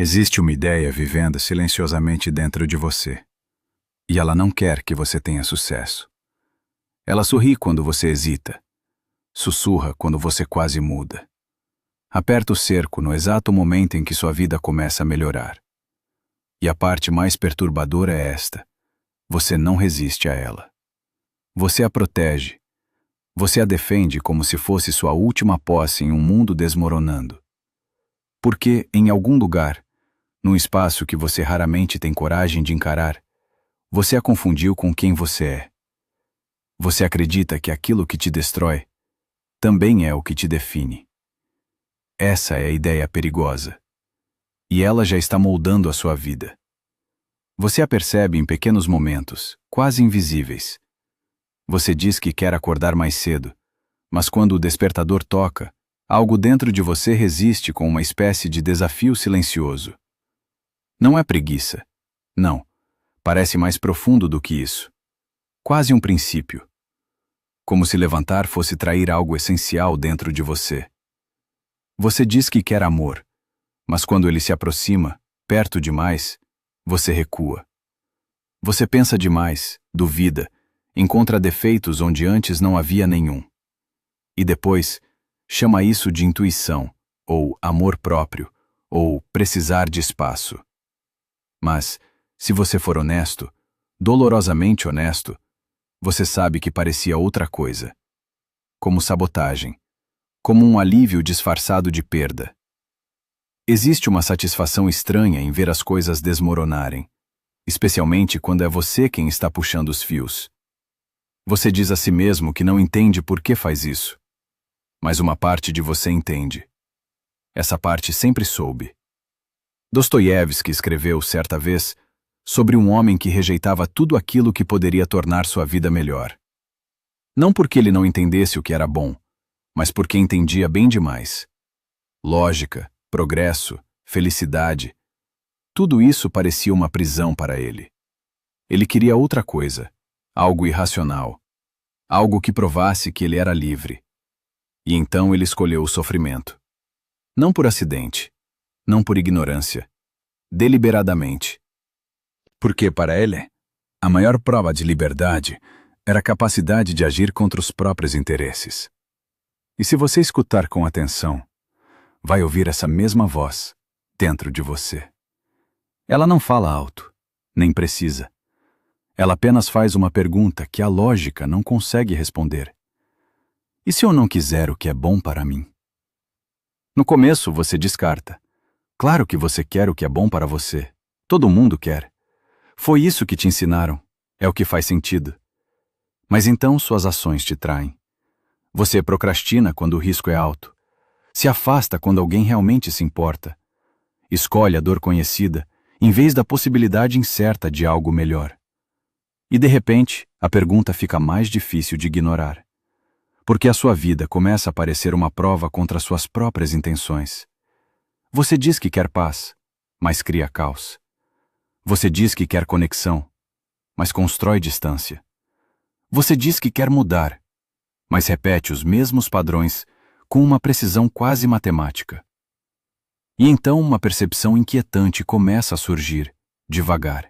Existe uma ideia vivendo silenciosamente dentro de você, e ela não quer que você tenha sucesso. Ela sorri quando você hesita, sussurra quando você quase muda. Aperta o cerco no exato momento em que sua vida começa a melhorar. E a parte mais perturbadora é esta: você não resiste a ela. Você a protege. Você a defende como se fosse sua última posse em um mundo desmoronando. Porque, em algum lugar, num espaço que você raramente tem coragem de encarar, você a confundiu com quem você é. Você acredita que aquilo que te destrói também é o que te define. Essa é a ideia perigosa. E ela já está moldando a sua vida. Você a percebe em pequenos momentos, quase invisíveis. Você diz que quer acordar mais cedo, mas quando o despertador toca, algo dentro de você resiste com uma espécie de desafio silencioso. Não é preguiça. Não. Parece mais profundo do que isso. Quase um princípio. Como se levantar fosse trair algo essencial dentro de você. Você diz que quer amor, mas quando ele se aproxima, perto demais, você recua. Você pensa demais, duvida, encontra defeitos onde antes não havia nenhum. E depois, chama isso de intuição, ou amor próprio, ou precisar de espaço. Mas, se você for honesto, dolorosamente honesto, você sabe que parecia outra coisa. Como sabotagem. Como um alívio disfarçado de perda. Existe uma satisfação estranha em ver as coisas desmoronarem, especialmente quando é você quem está puxando os fios. Você diz a si mesmo que não entende por que faz isso. Mas uma parte de você entende. Essa parte sempre soube. Dostoiévski escreveu, certa vez, sobre um homem que rejeitava tudo aquilo que poderia tornar sua vida melhor. Não porque ele não entendesse o que era bom, mas porque entendia bem demais. Lógica, progresso, felicidade, tudo isso parecia uma prisão para ele. Ele queria outra coisa, algo irracional, algo que provasse que ele era livre. E então ele escolheu o sofrimento. Não por acidente, não por ignorância, deliberadamente. Porque para ele, a maior prova de liberdade era a capacidade de agir contra os próprios interesses. E se você escutar com atenção, vai ouvir essa mesma voz dentro de você. Ela não fala alto, nem precisa. Ela apenas faz uma pergunta que a lógica não consegue responder. E se eu não quiser o que é bom para mim? No começo você descarta. Claro que você quer o que é bom para você. Todo mundo quer. Foi isso que te ensinaram. É o que faz sentido. Mas então suas ações te traem. Você procrastina quando o risco é alto. Se afasta quando alguém realmente se importa. Escolhe a dor conhecida, em vez da possibilidade incerta de algo melhor. E de repente, a pergunta fica mais difícil de ignorar. Porque a sua vida começa a parecer uma prova contra suas próprias intenções. Você diz que quer paz, mas cria caos. Você diz que quer conexão, mas constrói distância. Você diz que quer mudar, mas repete os mesmos padrões com uma precisão quase matemática. E então uma percepção inquietante começa a surgir, devagar.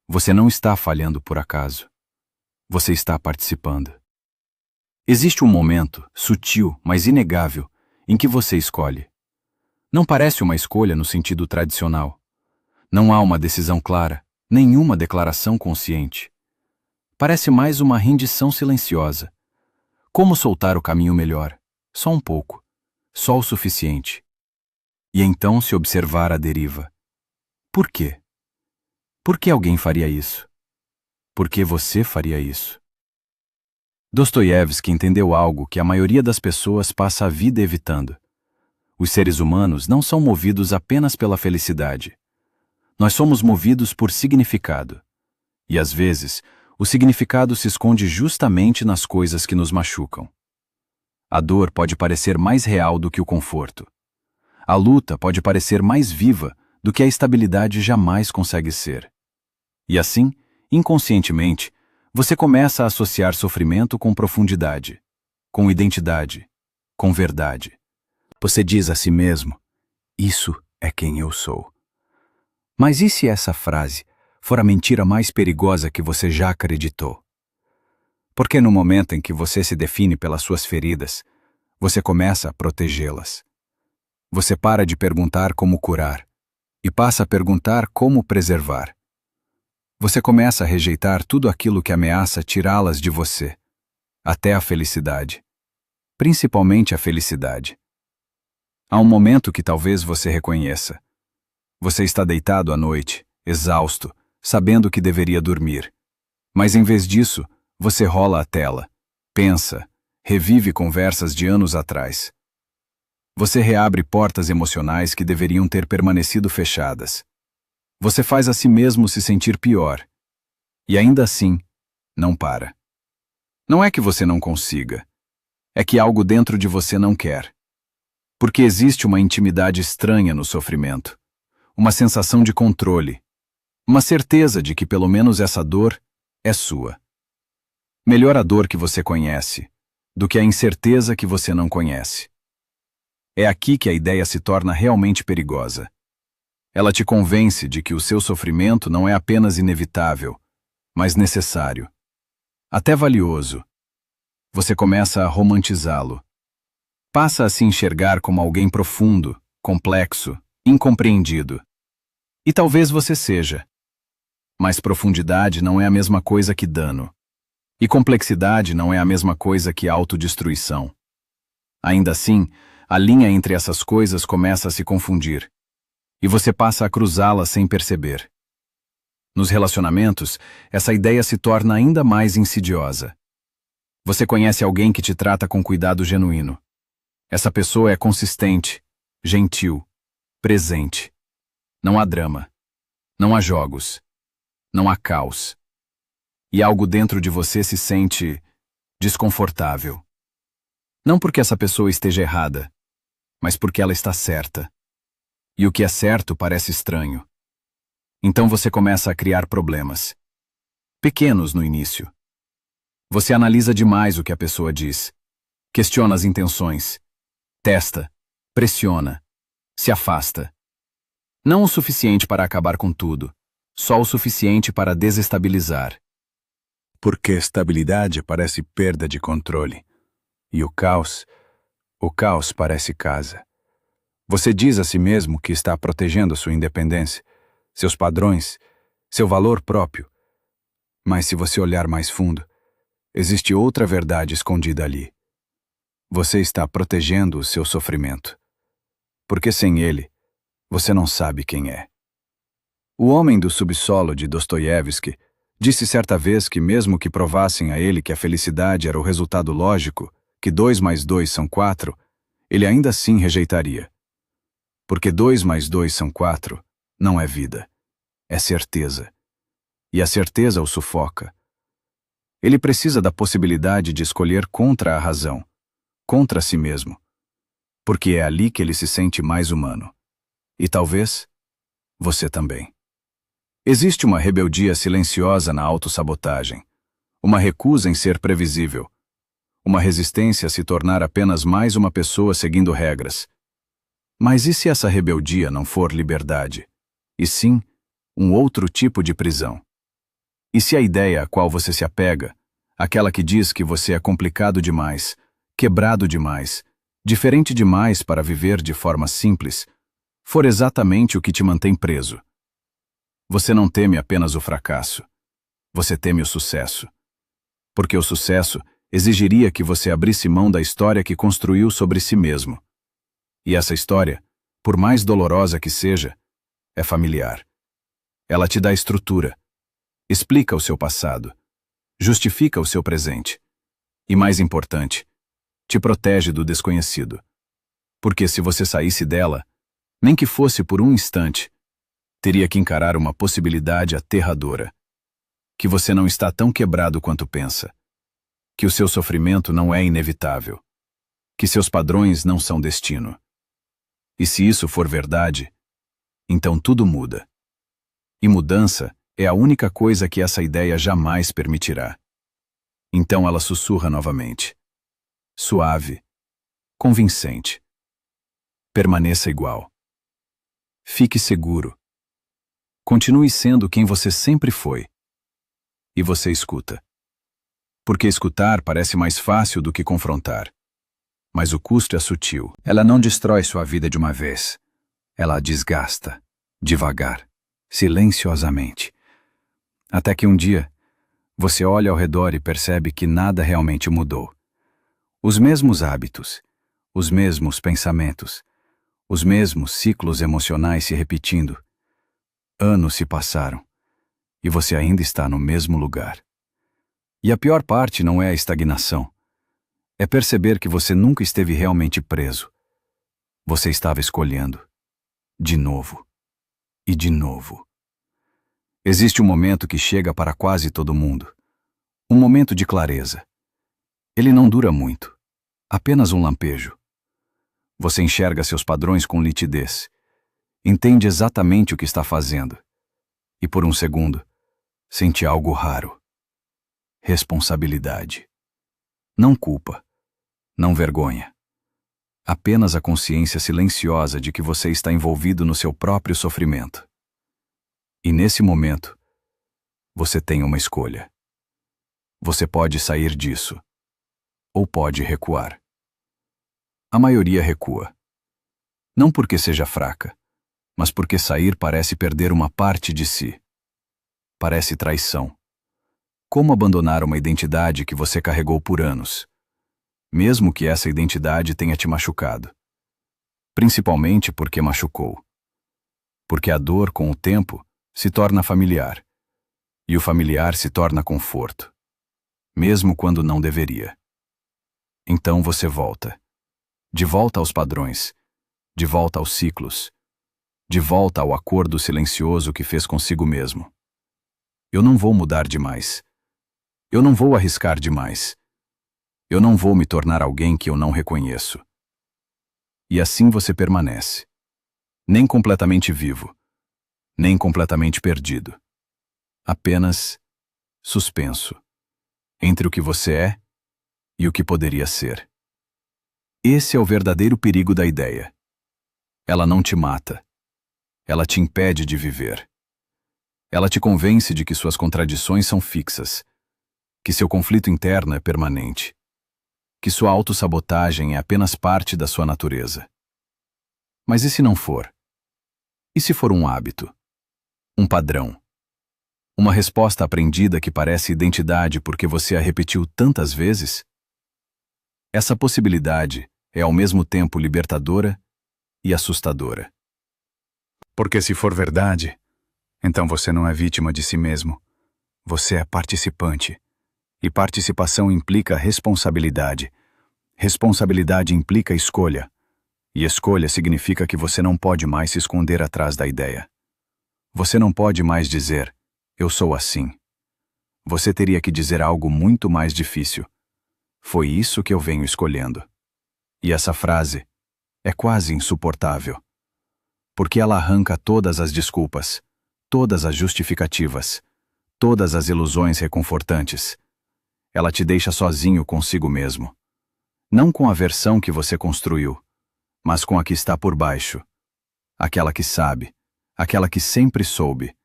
Você não está falhando por acaso. Você está participando. Existe um momento, sutil, mas inegável, em que você escolhe. Não parece uma escolha no sentido tradicional. Não há uma decisão clara, nenhuma declaração consciente. Parece mais uma rendição silenciosa. Como soltar o caminho melhor? Só um pouco. Só o suficiente. E então se observar a deriva. Por quê? Por que alguém faria isso? Por que você faria isso? Dostoiévski entendeu algo que a maioria das pessoas passa a vida evitando. Os seres humanos não são movidos apenas pela felicidade. Nós somos movidos por significado. E às vezes, o significado se esconde justamente nas coisas que nos machucam. A dor pode parecer mais real do que o conforto. A luta pode parecer mais viva do que a estabilidade jamais consegue ser. E assim, inconscientemente, você começa a associar sofrimento com profundidade, com identidade, com verdade. Você diz a si mesmo, isso é quem eu sou. Mas e se essa frase for a mentira mais perigosa que você já acreditou? Porque no momento em que você se define pelas suas feridas, você começa a protegê-las. Você para de perguntar como curar e passa a perguntar como preservar. Você começa a rejeitar tudo aquilo que ameaça tirá-las de você, até a felicidade. Principalmente a felicidade. Há um momento que talvez você reconheça. Você está deitado à noite, exausto, sabendo que deveria dormir. Mas em vez disso, você rola a tela, pensa, revive conversas de anos atrás. Você reabre portas emocionais que deveriam ter permanecido fechadas. Você faz a si mesmo se sentir pior. E ainda assim, não para. Não é que você não consiga. É que algo dentro de você não quer. Porque existe uma intimidade estranha no sofrimento. Uma sensação de controle. Uma certeza de que pelo menos essa dor é sua. Melhor a dor que você conhece, do que a incerteza que você não conhece. É aqui que a ideia se torna realmente perigosa. Ela te convence de que o seu sofrimento não é apenas inevitável, mas necessário. Até valioso. Você começa a romantizá-lo. Passa a se enxergar como alguém profundo, complexo, incompreendido. E talvez você seja. Mas profundidade não é a mesma coisa que dano. E complexidade não é a mesma coisa que autodestruição. Ainda assim, a linha entre essas coisas começa a se confundir. E você passa a cruzá-la sem perceber. Nos relacionamentos, essa ideia se torna ainda mais insidiosa. Você conhece alguém que te trata com cuidado genuíno. Essa pessoa é consistente, gentil, presente. Não há drama. Não há jogos. Não há caos. E algo dentro de você se sente desconfortável. Não porque essa pessoa esteja errada, mas porque ela está certa. E o que é certo parece estranho. Então você começa a criar problemas. Pequenos no início. Você analisa demais o que a pessoa diz. Questiona as intenções. Testa. Pressiona. Se afasta. Não o suficiente para acabar com tudo. Só o suficiente para desestabilizar. Porque estabilidade parece perda de controle. E o caos parece casa. Você diz a si mesmo que está protegendo sua independência, seus padrões, seu valor próprio. Mas se você olhar mais fundo, existe outra verdade escondida ali. Você está protegendo o seu sofrimento. Porque sem ele, você não sabe quem é. O Homem do Subsolo de Dostoiévski disse certa vez que mesmo que provassem a ele que a felicidade era o resultado lógico, que 2 mais 2 são 4, ele ainda assim rejeitaria. Porque 2 mais 2 são 4 não é vida, é certeza. E a certeza o sufoca. Ele precisa da possibilidade de escolher contra a razão, contra si mesmo. Porque é ali que ele se sente mais humano. E talvez você também. Existe uma rebeldia silenciosa na autossabotagem, uma recusa em ser previsível, uma resistência a se tornar apenas mais uma pessoa seguindo regras. Mas e se essa rebeldia não for liberdade, e sim um outro tipo de prisão? E se a ideia a qual você se apega, aquela que diz que você é complicado demais, quebrado demais, diferente demais para viver de forma simples, for exatamente o que te mantém preso? Você não teme apenas o fracasso. Você teme o sucesso. Porque o sucesso exigiria que você abrisse mão da história que construiu sobre si mesmo. E essa história, por mais dolorosa que seja, é familiar. Ela te dá estrutura, explica o seu passado, justifica o seu presente. E mais importante, te protege do desconhecido. Porque se você saísse dela, nem que fosse por um instante, teria que encarar uma possibilidade aterradora. Que você não está tão quebrado quanto pensa. Que o seu sofrimento não é inevitável. Que seus padrões não são destino. E se isso for verdade, então tudo muda. E mudança é a única coisa que essa ideia jamais permitirá. Então ela sussurra novamente. Suave, convincente. Permaneça igual. Fique seguro. Continue sendo quem você sempre foi. E você escuta. Porque escutar parece mais fácil do que confrontar. Mas o custo é sutil. Ela não destrói sua vida de uma vez. Ela a desgasta, devagar, silenciosamente. Até que um dia, você olha ao redor e percebe que nada realmente mudou. Os mesmos hábitos, os mesmos pensamentos, os mesmos ciclos emocionais se repetindo. Anos se passaram e você ainda está no mesmo lugar. E a pior parte não é a estagnação. É perceber que você nunca esteve realmente preso. Você estava escolhendo. De novo. E de novo. Existe um momento que chega para quase todo mundo. Um momento de clareza. Ele não dura muito. Apenas um lampejo. Você enxerga seus padrões com nitidez. Entende exatamente o que está fazendo. E por um segundo, sente algo raro. Responsabilidade. Não culpa. Não vergonha. Apenas a consciência silenciosa de que você está envolvido no seu próprio sofrimento. E nesse momento, você tem uma escolha. Você pode sair disso, ou pode recuar. A maioria recua. Não porque seja fraca, mas porque sair parece perder uma parte de si. Parece traição. Como abandonar uma identidade que você carregou por anos, mesmo que essa identidade tenha te machucado? Principalmente porque machucou. Porque a dor, com o tempo, se torna familiar, e o familiar se torna conforto, mesmo quando não deveria. Então você volta. De volta aos padrões, de volta aos ciclos, de volta ao acordo silencioso que fez consigo mesmo. Eu não vou mudar demais. Eu não vou arriscar demais. Eu não vou me tornar alguém que eu não reconheço. E assim você permanece. Nem completamente vivo, nem completamente perdido. Apenas suspenso entre o que você é e o que poderia ser. Esse é o verdadeiro perigo da ideia. Ela não te mata. Ela te impede de viver. Ela te convence de que suas contradições são fixas, que seu conflito interno é permanente, que sua autossabotagem é apenas parte da sua natureza. Mas e se não for? E se for um hábito? Um padrão? Uma resposta aprendida que parece identidade porque você a repetiu tantas vezes? Essa possibilidade é ao mesmo tempo libertadora e assustadora. Porque se for verdade, então você não é vítima de si mesmo. Você é participante. E participação implica responsabilidade. Responsabilidade implica escolha. E escolha significa que você não pode mais se esconder atrás da ideia. Você não pode mais dizer, eu sou assim. Você teria que dizer algo muito mais difícil. Foi isso que eu venho escolhendo. E essa frase é quase insuportável. Porque ela arranca todas as desculpas, todas as justificativas, todas as ilusões reconfortantes. Ela te deixa sozinho consigo mesmo. Não com a versão que você construiu, mas com a que está por baixo. Aquela que sabe, aquela que sempre soube,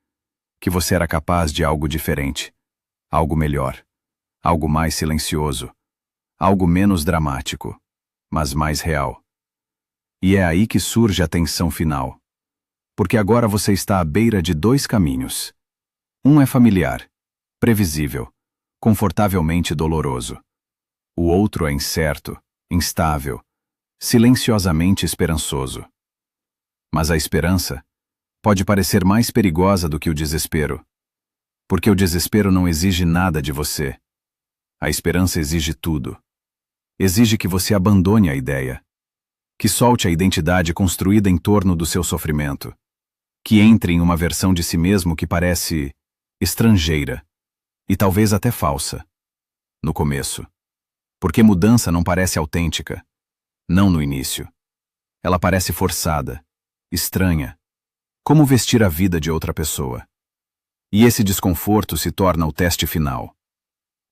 que você era capaz de algo diferente, algo melhor, algo mais silencioso, algo menos dramático, mas mais real. E é aí que surge a tensão final. Porque agora você está à beira de dois caminhos. Um é familiar, previsível, confortavelmente doloroso. O outro é incerto, instável, silenciosamente esperançoso. Mas a esperança pode parecer mais perigosa do que o desespero. Porque o desespero não exige nada de você. A esperança exige tudo. Exige que você abandone a ideia, que solte a identidade construída em torno do seu sofrimento, que entre em uma versão de si mesmo que parece estrangeira e talvez até falsa, no começo. Porque mudança não parece autêntica, não no início. Ela parece forçada, estranha, como vestir a vida de outra pessoa. E esse desconforto se torna o teste final.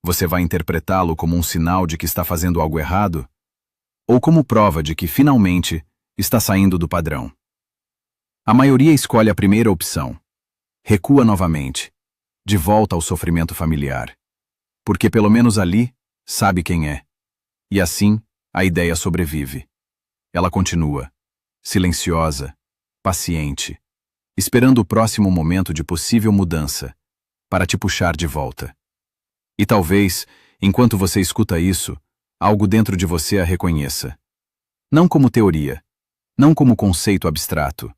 Você vai interpretá-lo como um sinal de que está fazendo algo errado? Ou como prova de que, finalmente, está saindo do padrão? A maioria escolhe a primeira opção. Recua novamente, de volta ao sofrimento familiar. Porque pelo menos ali, sabe quem é. E assim, a ideia sobrevive. Ela continua, silenciosa, paciente, esperando o próximo momento de possível mudança, para te puxar de volta. E talvez, enquanto você escuta isso, algo dentro de você a reconheça. Não como teoria, não como conceito abstrato,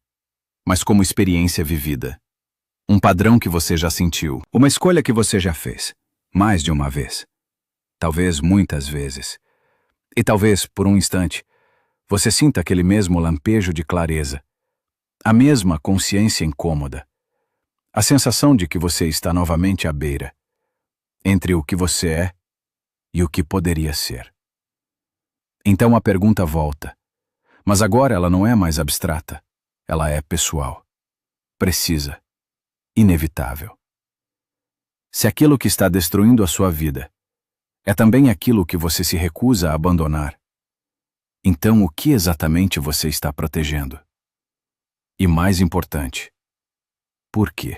mas como experiência vivida. Um padrão que você já sentiu, uma escolha que você já fez, mais de uma vez. Talvez muitas vezes. E talvez, por um instante, você sinta aquele mesmo lampejo de clareza, a mesma consciência incômoda, a sensação de que você está novamente à beira, entre o que você é e o que poderia ser. Então a pergunta volta, mas agora ela não é mais abstrata, ela é pessoal, precisa, inevitável. Se aquilo que está destruindo a sua vida é também aquilo que você se recusa a abandonar, então o que exatamente você está protegendo? E mais importante, por quê?